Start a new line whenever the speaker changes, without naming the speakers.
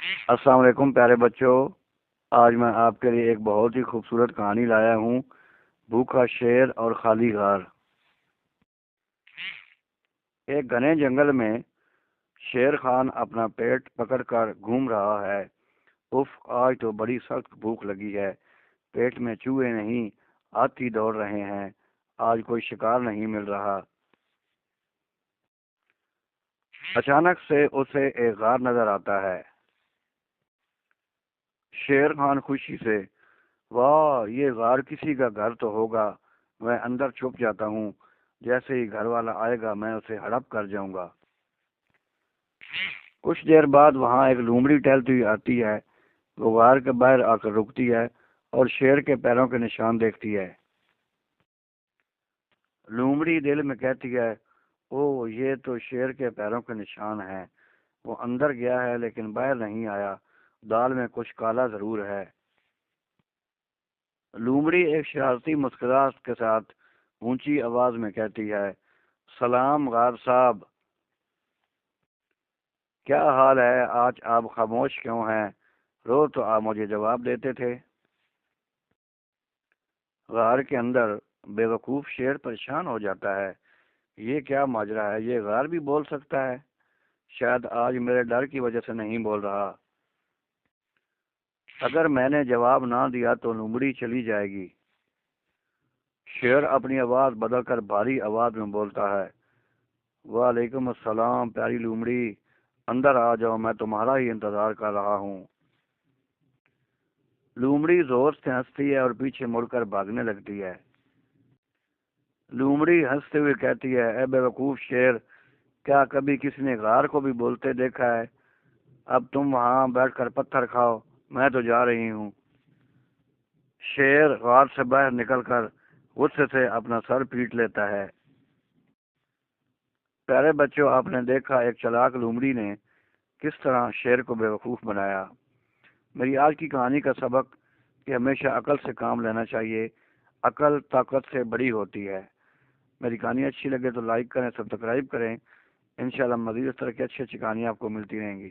السلام علیکم پیارے بچوں، آج میں آپ کے لیے ایک بہت ہی خوبصورت کہانی لایا ہوں، بھوکا شیر اور خالی غار۔ ایک گھنے جنگل میں شیر خان اپنا پیٹ پکڑ کر گھوم رہا ہے۔ اف، آج تو بڑی سخت بھوک لگی ہے، پیٹ میں چوہے نہیں، ہاتھی دوڑ رہے ہیں، آج کوئی شکار نہیں مل رہا۔ اچانک سے اسے ایک غار نظر آتا ہے۔ شیر خان خوشی سے، واہ، یہ غار کسی کا گھر تو ہوگا، میں اندر چھپ جاتا ہوں، جیسے ہی گھر والا آئے گا میں اسے ہڑپ کر جاؤں گا۔ کچھ دیر بعد وہاں ایک لومڑی ٹہلتی ہوئی آتی ہے۔ وہ غار کے باہر آ کر رکتی ہے اور شیر کے پیروں کے نشان دیکھتی ہے۔ لومڑی دل میں کہتی ہے، او، یہ تو شیر کے پیروں کے نشان ہیں۔ وہ اندر گیا ہے لیکن باہر نہیں آیا، دال میں کچھ کالا ضرور ہے۔ لومڑی ایک شرارتی مسکراہٹ کے ساتھ اونچی آواز میں کہتی ہے، سلام غار صاحب، کیا حال ہے؟ آج آپ خاموش کیوں ہیں؟ روز تو آپ مجھے جواب دیتے تھے۔ غار کے اندر بے وقوف شیر پریشان ہو جاتا ہے، یہ کیا ماجرا ہے؟ یہ غار بھی بول سکتا ہے؟ شاید آج میرے ڈر کی وجہ سے نہیں بول رہا۔ اگر میں نے جواب نہ دیا تو لومڑی چلی جائے گی۔ شیر اپنی آواز بدل کر بھاری آواز میں بولتا ہے، وعلیکم السلام پیاری لومڑی، اندر آ جاؤ، میں تمہارا ہی انتظار کر رہا ہوں۔ لومڑی زور سے ہنستی ہے اور پیچھے مڑ کر بھاگنے لگتی ہے۔ لومڑی ہنستے ہوئے کہتی ہے، اے بے وقوف شیر، کیا کبھی کسی نے غار کو بھی بولتے دیکھا ہے؟ اب تم وہاں بیٹھ کر پتھر کھاؤ، میں تو جا رہی ہوں۔ شیر غار سے باہر نکل کر غصے سے اپنا سر پیٹ لیتا ہے۔ پیارے بچوں، آپ نے دیکھا ایک چلاک لومڑی نے کس طرح شیر کو بے وقوف بنایا۔ میری آج کی کہانی کا سبق کہ ہمیشہ عقل سے کام لینا چاہیے، عقل طاقت سے بڑی ہوتی ہے۔ میری کہانی اچھی لگے تو لائک کریں، سبسکرائب کریں، انشاءاللہ مزید اس طرح کی اچھی اچھی کہانیاں آپ کو ملتی رہیں گی۔